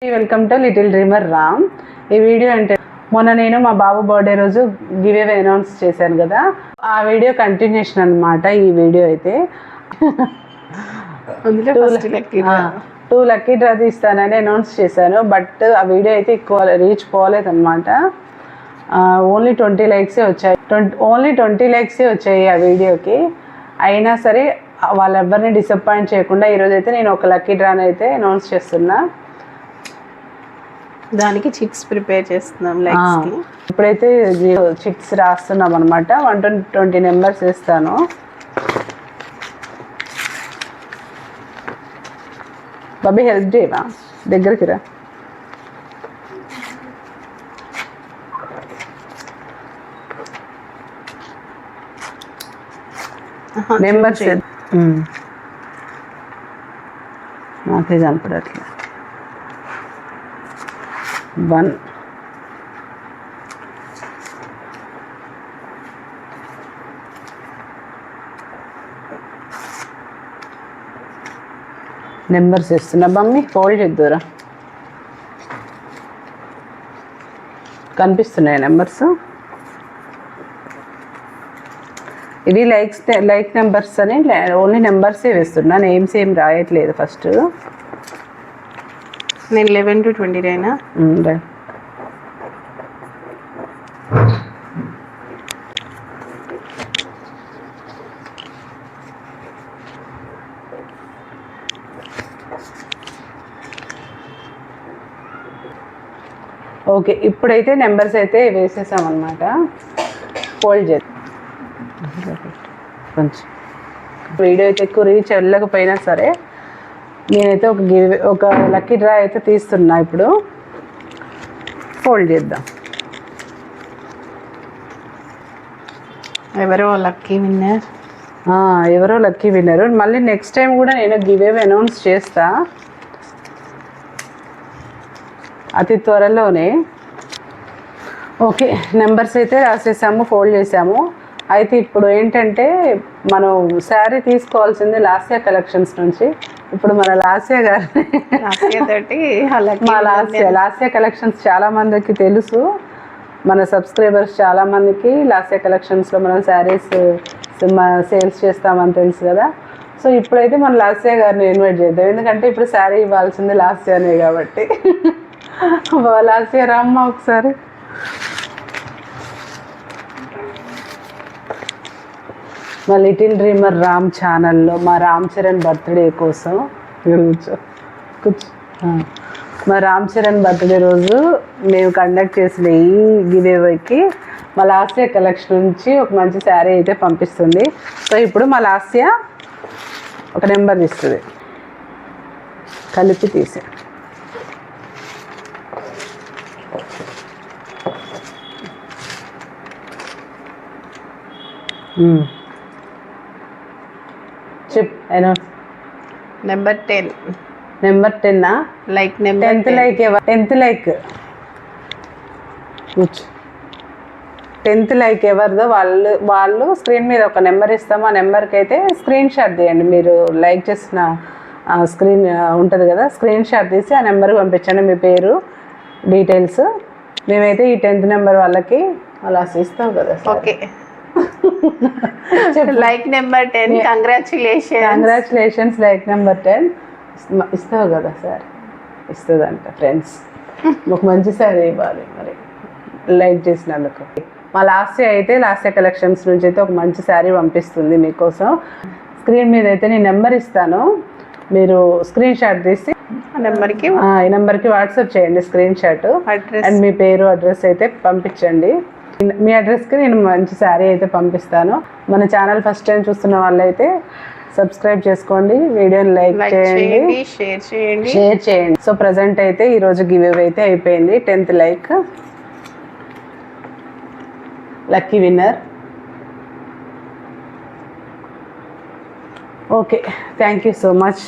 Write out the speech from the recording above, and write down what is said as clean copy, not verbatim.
Welcome to little dreamer Ram. ఈ video అంటే మొన్న నేను మా బాబు బర్త్డే రోజు గివ్ అవే అనౌన్స్ చేశాను కదా, ఆ వీడియో కంటిన్యూషన్ అనమాట. ఈ వీడియో అయితే టూ లక్కీ డ్రా తీస్తానని అనౌన్స్ చేశాను. బట్ ఆ వీడియో అయితే ఎక్కువ రీచ్ పోలేదన్నమాట. ఓన్లీ 20 లైక్సే వచ్చాయి. ఓన్లీ 20 లైక్సే వచ్చాయి ఆ వీడియోకి. అయినా సరే వాళ్ళెవ్వరిని డిసప్పాయింట్ చేయకుండా ఈరోజు అయితే నేను ఒక లక్కీ డ్రాని అయితే అనౌన్స్ చేస్తున్నా. దానికి చిట్స్ ప్రిపేర్ చేస్తున్నాం. ఇప్పుడైతే చిట్స్ రాస్తున్నాం అనమాట. 120 నెంబర్స్ వేస్తాను. బాబీ హెల్ప్ చేయవా, దగ్గరికి రా. నెంబర్స్ నాకే కనపడట్లే. 1 నెంబర్స్ ఇస్తున్నా మమ్మీ, ఫోల్డ్ చేద్దురా. కనిపిస్తున్నాయి నెంబర్స్. ఇది లైక్ నెంబర్స్ అని ఓన్లీ నెంబర్సే వేస్తున్నా, నేమ్స్ ఏం రాయట్లేదు. ఫస్ట్ నేను 11 to 20 రైనా. ఓకే, ఇప్పుడైతే నెంబర్స్ అయితే వేసేసామన్నమాట. ఫోల్డ్ చేద్దాం కొంచెం. వీడియో అయితే ఎక్కువ రీచ్ వెళ్ళకపోయినా సరే నేనైతే ఒక లక్కీ డ్రా అయితే తీస్తున్నా. ఇప్పుడు ఫోల్డ్ చేద్దాం. ఎవరో లక్కీ విన్నర్. మళ్ళీ నెక్స్ట్ టైం కూడా నేను గివ్ అవే అనౌన్స్ చేస్తా అతి త్వరలోనే. ఓకే, నెంబర్స్ అయితే రాసేసాము, ఫోల్డ్ చేసాము. అయితే ఇప్పుడు ఏంటంటే మనం శారీ తీసుకోవాల్సింది లాస్యా కలెక్షన్స్ నుంచి. ఇప్పుడు మన లాస్యా గారు మా లాస్యా కలెక్షన్స్ చాలా మందికి తెలుసు. మన సబ్స్క్రైబర్స్ చాలా మందికి లాస్యా కలెక్షన్స్లో మనం శారీస్ సేల్స్ చేస్తామని తెలుసు కదా. సో ఇప్పుడైతే మన లాస్యా గారిని ఇన్వైట్ చేద్దాం, ఎందుకంటే ఇప్పుడు శారీ ఇవ్వాల్సింది లాస్యానే కాబట్టి. లాస్యా రామ్మ ఒకసారి. మా లిటిల్ డ్రీమర్ రామ్ ఛానల్లో మా రామ్ చరణ్ బర్త్డే కోసం మా రామ్ చరణ్ బర్త్డే రోజు మేము కండక్ట్ చేసిన ఈ గివ్ అవేకి మా లాస్యా కలెక్షన్ నుంచి ఒక మంచి శారీ అయితే పంపిస్తుంది. సో ఇప్పుడు మా లాస్యా ఒక నెంబర్ ఇస్తుంది, కలిపి తీసే. చెప్ number 10. Number 10 like number 10th like. 10th like 10th like ఎవరిదో వాళ్ళు స్క్రీన్ మీద ఒక నెంబర్ ఇస్తాము. ఆ నెంబర్కి అయితే స్క్రీన్ షాట్ తీయండి. మీరు లైక్ చేసిన స్క్రీన్ ఉంటుంది కదా, స్క్రీన్ షాట్ తీసి ఆ నెంబర్కి పంపించండి మీ పేరు, డీటెయిల్స్. మేమైతే ఈ 10th నెంబర్ వాళ్ళకి అలా ఇస్తాం కదా. Okay, like number 10. Congratulations like number 10 ఇస్తావు కదా సార్. ఇస్తుందంట ఫ్రెండ్స్. ఒక మంచి సారీ ఇవ్వాలి మరి లైక్ చేసినందుకు. మా లాస్యా కలెక్షన్స్ నుంచి అయితే ఒక మంచి శారీ పంపిస్తుంది మీకోసం. స్క్రీన్ మీద అయితే నేను నెంబర్ ఇస్తాను, మీరు స్క్రీన్ షాట్ తీసి ఈ నెంబర్కి వాట్సాప్ చేయండి స్క్రీన్ షాట్ అండ్ మీ పేరు, అడ్రస్ అయితే పంపించండి. మీ అడ్రస్కి నేను మంచి శారీ అయితే పంపిస్తాను. మన ఛానల్ ఫస్ట్ టైం చూస్తున్న వాళ్ళైతే సబ్స్క్రైబ్ చేసుకోండి, వీడియోని లైక్ చేయండి, షేర్ చేయండి. సో ప్రజెంట్ అయితే ఈరోజు గివ్ అవే అయితే అయిపోయింది. 10th like lucky winner. Okay, thank you so much.